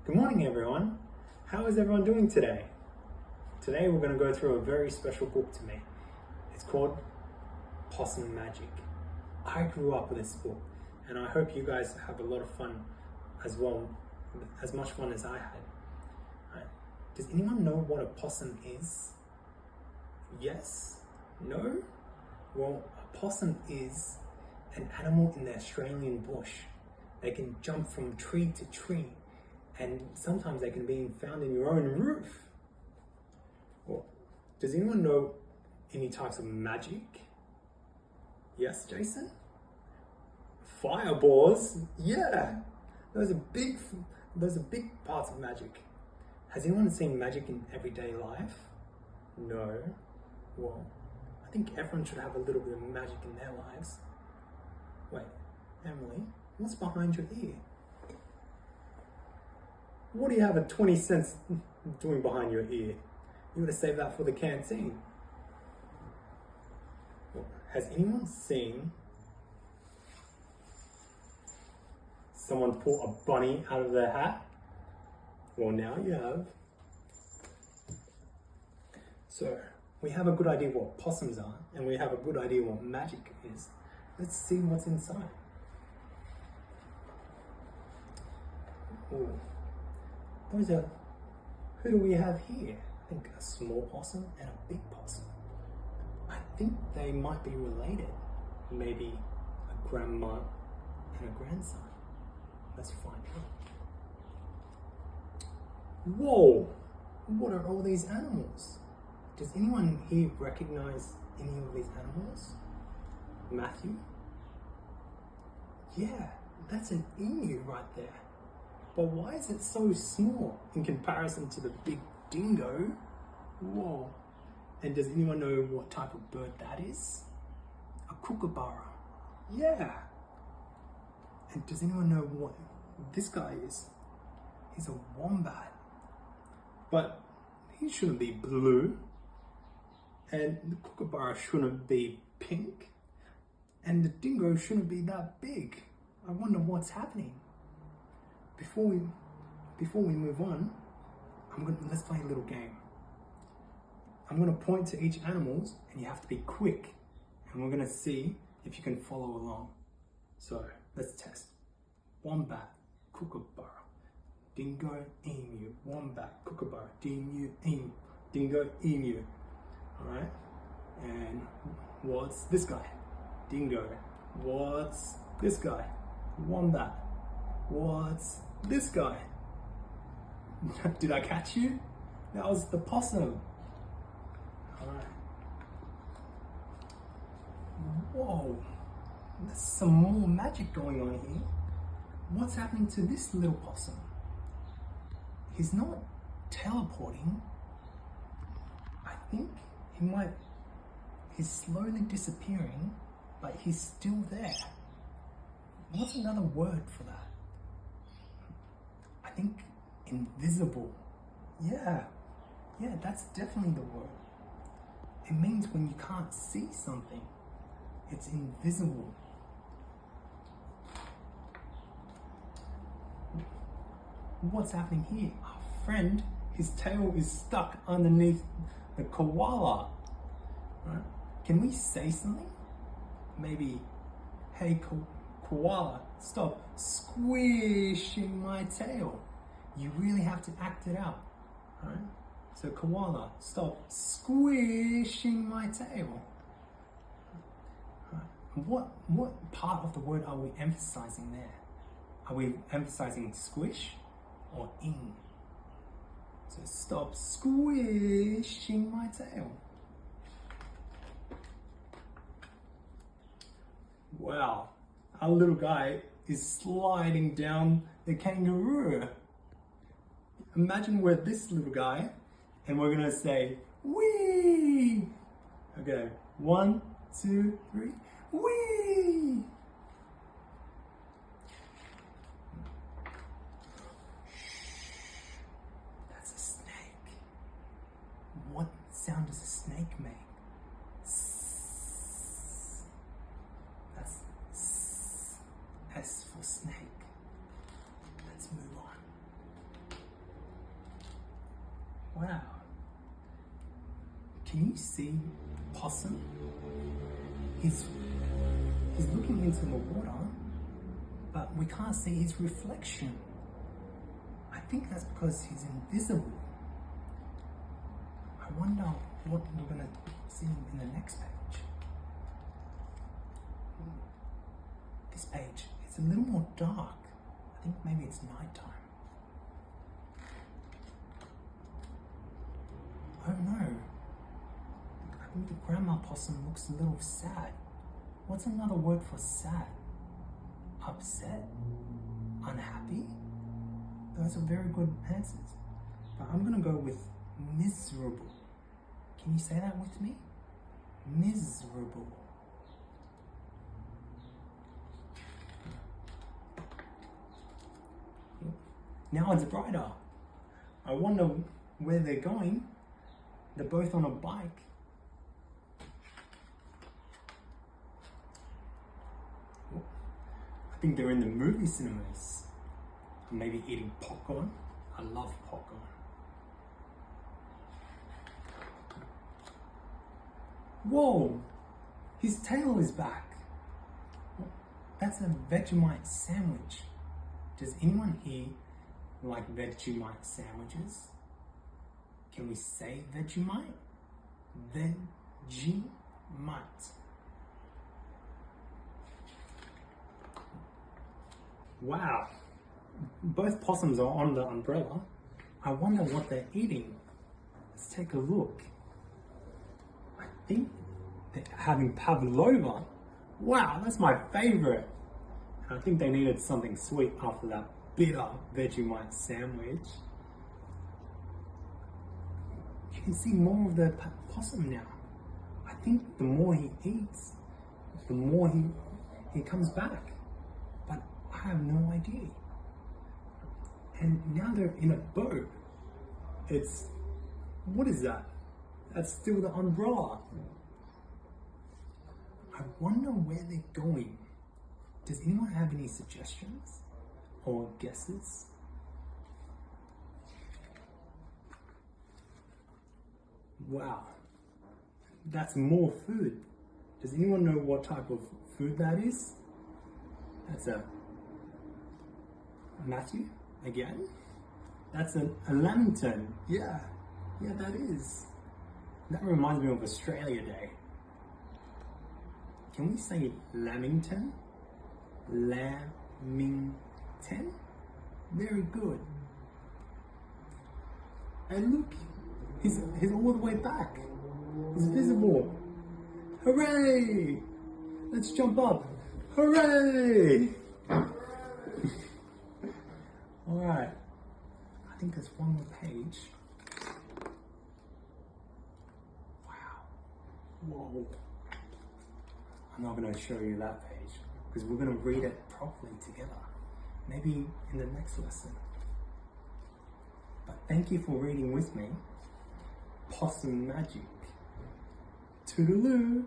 Good morning, everyone. How is everyone doing today? Today we're going to go through a very special book to me. It's called Possum Magic. I grew up with this book and I hope you guys have a lot of fun as well, as much fun as I had. Right. Does anyone know what a possum is? Yes? No? Well, a possum is an animal in the Australian bush. They can jump from tree to tree, and sometimes they can be found in your own roof. Well, does anyone know any types of magic? Yes, Jason? Fireballs? Yeah, those are big parts of magic. Has anyone seen magic in everyday life? No. Well, I think everyone should have a little bit of magic in their lives. Wait, Emily, what's behind your ear? What do you have a 20 cents doing behind your ear? You gotta save that for the canteen. Well, has anyone seen someone pull a bunny out of their hat? Well, now you have. So, we have a good idea what possums are, and we have a good idea what magic is. Let's see what's inside. Ooh. Who do we have here? I think a small possum and a big possum. I think they might be related. Maybe a grandma and a grandson. Let's find out. Whoa! What are all these animals? Does anyone here recognize any of these animals? Matthew? Yeah, that's an emu right there. But why is it so small in comparison to the big dingo? Whoa. And does anyone know what type of bird that is? A kookaburra. Yeah. And does anyone know what this guy is? He's a wombat. But he shouldn't be blue. And the kookaburra shouldn't be pink. And the dingo shouldn't be that big. I wonder what's happening. Before we move on, let's play a little game. I'm gonna point to each animal and you have to be quick. And we're gonna see if you can follow along. So let's test. Wombat, kookaburra, dingo, emu, wombat, kookaburra, dingo, emu. All right. And what's this guy? Dingo. What's this guy? Wombat. What's this guy? Did I catch you? That was the possum. Alright. Whoa. There's some more magic going on here. What's happening to this little possum? He's not teleporting. I think he's slowly disappearing, but he's still there. What's another word for that? I think invisible. Yeah, that's definitely the word. It means when you can't see something, it's invisible. What's happening here? Our friend, his tail is stuck underneath the koala. Right? Can we say something? Maybe, hey koala, stop squishing my tail. You really have to act it out, right? So koala, stop squishing my tail. Right. What part of the word are we emphasizing there? Are we emphasizing squish or ing? So stop squishing my tail. Wow. Our little guy is sliding down the kangaroo. Imagine we're this little guy and we're gonna say, wee! Okay, 1, 2, 3, wee! That's a snake. What sound does a snake make? S for snake. Let's move on. Wow. Can you see Possum? He's looking into the water, but we can't see his reflection. I think that's because he's invisible. I wonder what we're going to see in the next page. This page, it's a little more dark. I think maybe it's nighttime. Oh no. I think the grandma possum looks a little sad. What's another word for sad? Upset? Unhappy? Those are very good answers. But I'm going to go with miserable. Can you say that with me? Miserable. Now it's brighter. I wonder where they're going. They're both on a bike. I think they're in the movie cinemas. Maybe eating popcorn. I love popcorn. Whoa! His tail is back. That's a Vegemite sandwich. Does anyone here like Vegemite sandwiches? Can we say Vegemite? Vegemite. Wow. Both possums are on the umbrella. I wonder what they're eating. Let's take a look. I think they're having pavlova. Wow, that's my favorite. I think they needed something sweet after that bitter Vegemite sandwich. You can see more of the possum now. I think the more he eats, the more he comes back. But I have no idea. And now they're in a boat. What is that? That's still the umbrella. I wonder where they're going. Does anyone have any suggestions or guesses? Wow, that's more food. Does anyone know what type of food that is? That's a Matthew again. That's a lamington. Yeah, that is. That reminds me of Australia Day. Can we say lamington? Lamington? Very good. And look, he's all the way back. He's visible. Hooray! Let's jump up. Hooray! Alright. I think there's one more page. Wow. Whoa. I'm not going to show you that page because we're going to read it properly together. Maybe in the next lesson. But thank you for reading with me. Possum Magic. Toodaloo.